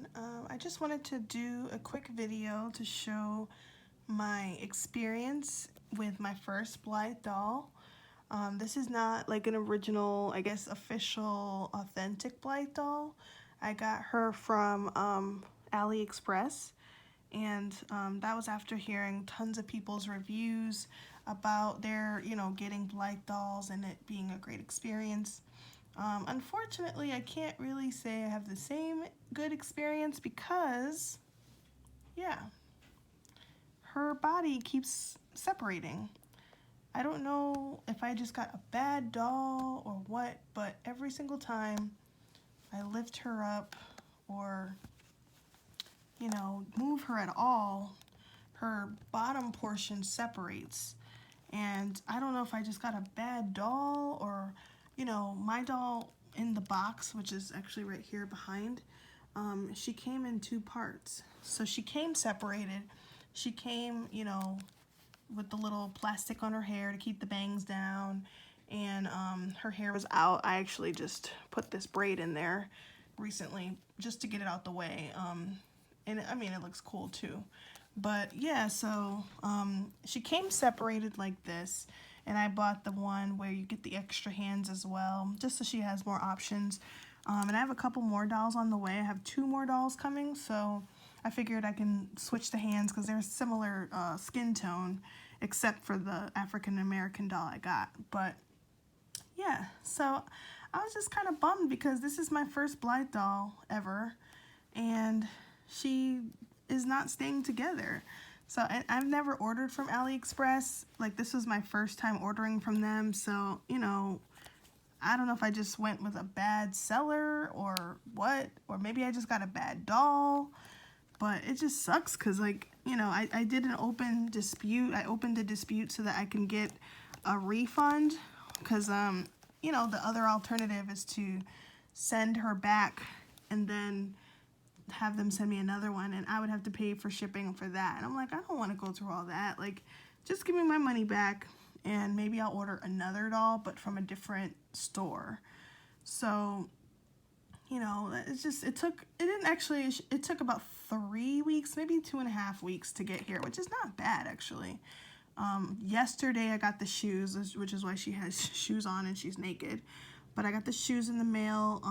everyone. I just wanted to do a quick video to show my experience with my first Blythe doll. This is not like an original, I guess, official, authentic Blythe doll. I got her from AliExpress, and that was after hearing tons of people's reviews about their, getting Blythe dolls and it being a great experience. Unfortunately, I can't really say I have the same good experience because, yeah, her body keeps separating. I don't know if I just got a bad doll or what, but every single time I lift her up or, move her at all, her bottom portion separates. And I don't know if I just got a bad doll or, my doll in the box, which is actually right here behind, she came in two parts. So she came separated. She came, with the little plastic on her hair to keep the bangs down, and her hair was out. I actually just put this braid in there recently just to get it out the way. And I mean, it looks cool too. But yeah, so she came separated like this, and I bought the one where you get the extra hands as well, just so she has more options. And I have a couple more dolls on the way. I have 2 more dolls coming, so I figured I can switch the hands because they're similar skin tone, except for the African American doll I got. But yeah, so I was just kind of bummed because this is my first Blythe doll ever, and she is not staying together. So I've never ordered from AliExpress. Like, this was my first time ordering from them. So, I don't know if I just went with a bad seller or what, or maybe I just got a bad doll. But it just sucks because, like, I did an open dispute. I opened a dispute so that I can get a refund because, the other alternative is to send her back and then have them send me another one, and I would have to pay for shipping for that. And I'm like, I don't want to go through all that. Like, just give me my money back, and maybe I'll order another doll, but from a different store. So, it's just, it took about 3 weeks, maybe 2.5 weeks to get here, which is not bad, actually. Yesterday I got the shoes, which is why she has shoes on and she's naked. But I got the shoes in the mail,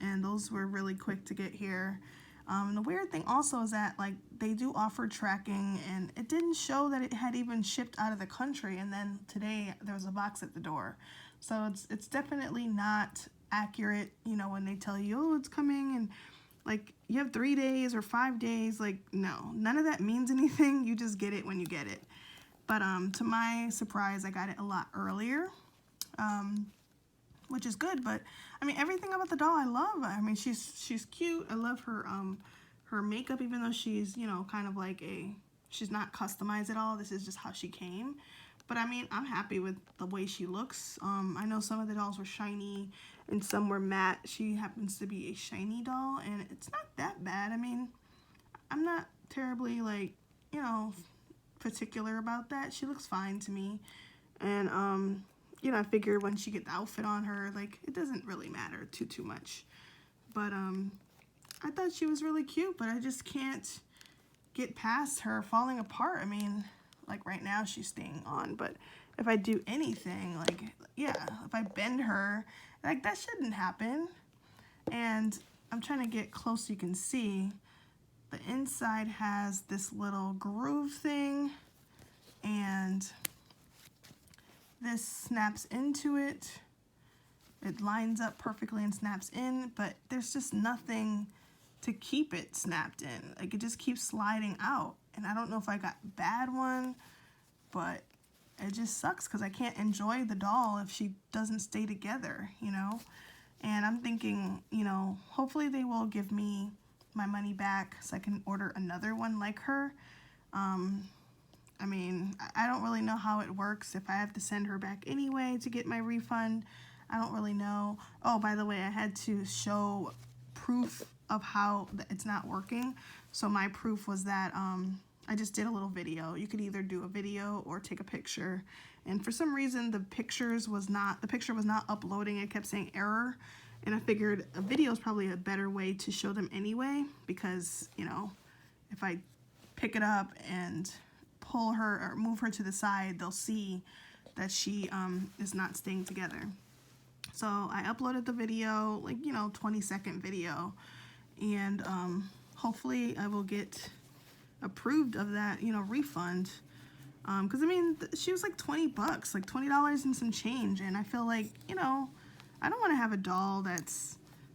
and those were really quick to get here. The weird thing also is that, like, they do offer tracking, and it didn't show that it had even shipped out of the country, and then today there was a box at the door. So it's definitely not accurate, when they tell you, oh, it's coming, and, like, you have 3 days or 5 days. Like, no, none of that means anything. You just get it when you get it. But to my surprise, I got it a lot earlier. Which is good, but I mean, everything about the doll I love. I mean, she's cute. I love her her makeup, even though she's, kind of like she's not customized at all. This is just how she came. But I mean, I'm happy with the way she looks. I know some of the dolls were shiny and some were matte. She happens to be a shiny doll, and it's not that bad. I mean, I'm not terribly, like, particular about that. She looks fine to me. And I figure when she get the outfit on her, like, it doesn't really matter too much. But I thought she was really cute, but I just can't get past her falling apart. I mean, like, right now she's staying on, but if I do anything, like, yeah, if I bend her, like, that shouldn't happen. And I'm trying to get close so you can see. The inside has this little groove thing, and this snaps into it. It lines up perfectly and snaps in, but there's just nothing to keep it snapped in. Like, it just keeps sliding out. And I don't know if I got a bad one, but it just sucks because I can't enjoy the doll if she doesn't stay together, And I'm thinking, hopefully they will give me my money back so I can order another one like her. I mean, I don't really know how it works, if I have to send her back anyway to get my refund. I don't really know. Oh, by the way, I had to show proof of how it's not working. So my proof was that I just did a little video. You could either do a video or take a picture. And for some reason, the picture was not uploading. It kept saying error. And I figured a video is probably a better way to show them anyway, because, you know, if I pick it up and pull her or move her to the side, they'll see that she is not staying together. So I uploaded the video, like, you know, 20-second video, and hopefully I will get approved of that, you know, refund. Because I mean, she was like 20 bucks, like $20 and some change, and I feel like, you know, I don't want to have a doll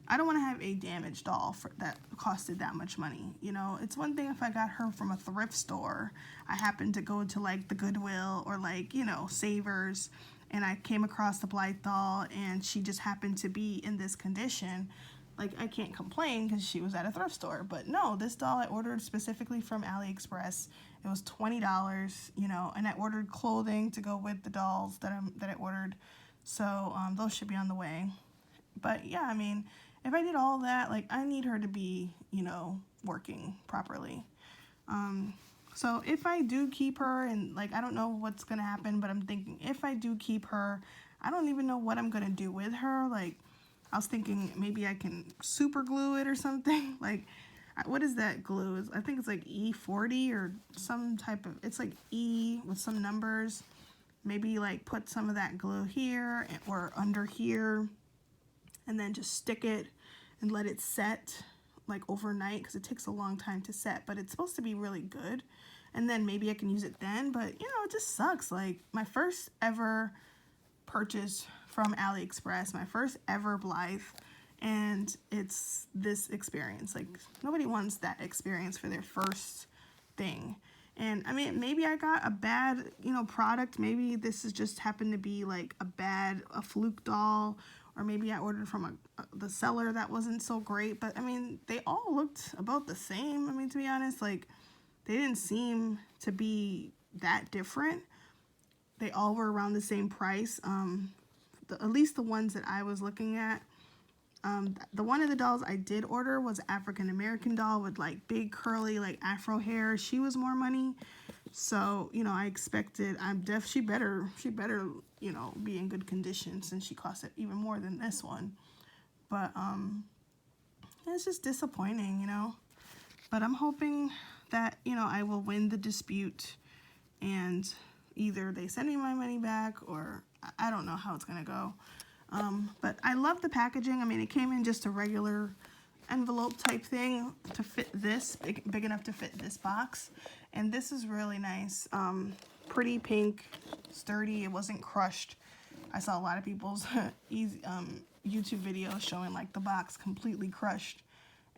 I don't want to have a damaged doll that costed that much money. You know, it's one thing if I got her from a thrift store, I happened to go to like the Goodwill or like, you know, Savers, and I came across the Blythe doll and she just happened to be in this condition. Like, I can't complain because she was at a thrift store. But no, this doll I ordered specifically from AliExpress. It was $20, you know, and I ordered clothing to go with the dolls that I ordered. So those should be on the way. But yeah, I mean, if I did all that, like, I need her to be, you know, working properly. So if I do keep her, and like, I don't know what's gonna happen, but I'm thinking if I do keep her, I don't even know what I'm gonna do with her. Like, I was thinking maybe I can super glue it or something. Like, what is that glue? I think it's like E40 or some type of, it's like E with some numbers. Maybe like put some of that glue here or under here, and then just stick it and let it set like overnight, because it takes a long time to set, but it's supposed to be really good. And then maybe I can use it then. But you know, it just sucks. Like, my first ever purchase from AliExpress, my first ever Blythe, and it's this experience. Like, nobody wants that experience for their first thing. And I mean, maybe I got a bad, you know, product. Maybe this is just happened to be like a fluke doll, or maybe I ordered from the seller that wasn't so great. But I mean, they all looked about the same. I mean, to be honest, like, they didn't seem to be that different. They all were around the same price. At least the ones that I was looking at. The one of the dolls I did order was an African American doll with like big curly like afro hair. She was more money, so you know, I expected she better you know, be in good condition, since she cost it even more than this one. But it's just disappointing, you know. But I'm hoping that, you know, I will win the dispute, and either they send me my money back, or I don't know how it's gonna go. But I love the packaging. I mean, it came in just a regular envelope type thing to fit this, big enough to fit this box. And this is really nice. Pretty pink, sturdy. It wasn't crushed. I saw a lot of people's YouTube videos showing like the box completely crushed,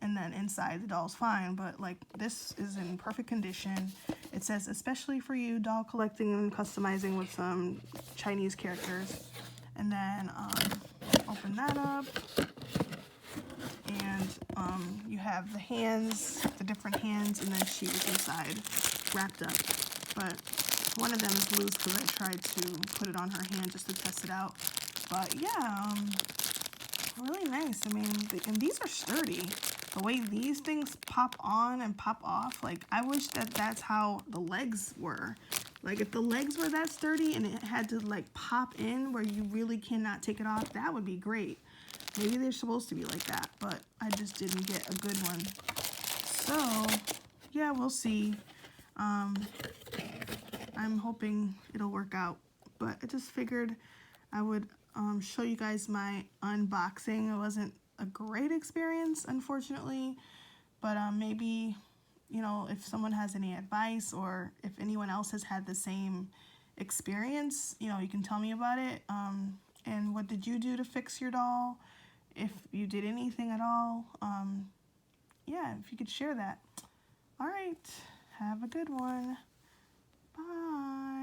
and then inside the doll's fine. But like, this is in perfect condition. It says, especially for you, doll collecting and customizing with some Chinese characters. And then open that up, and you have the hands, the different hands, and then she was inside wrapped up. But one of them is loose because I tried to put it on her hand just to test it out. But yeah, really nice. I mean, and these are sturdy. The way these things pop on and pop off, like, I wish that that's how the legs were. Like, if the legs were that sturdy and it had to like pop in where you really cannot take it off, that would be great. Maybe they're supposed to be like that, but I just didn't get a good one. So yeah, we'll see. I'm hoping it'll work out, but I just figured I would show you guys my unboxing. It wasn't a great experience, unfortunately, but maybe, you know, if someone has any advice, or if anyone else has had the same experience, you know, you can tell me about it. And what did you do to fix your doll? If you did anything at all, yeah, if you could share that. All right, have a good one. Bye.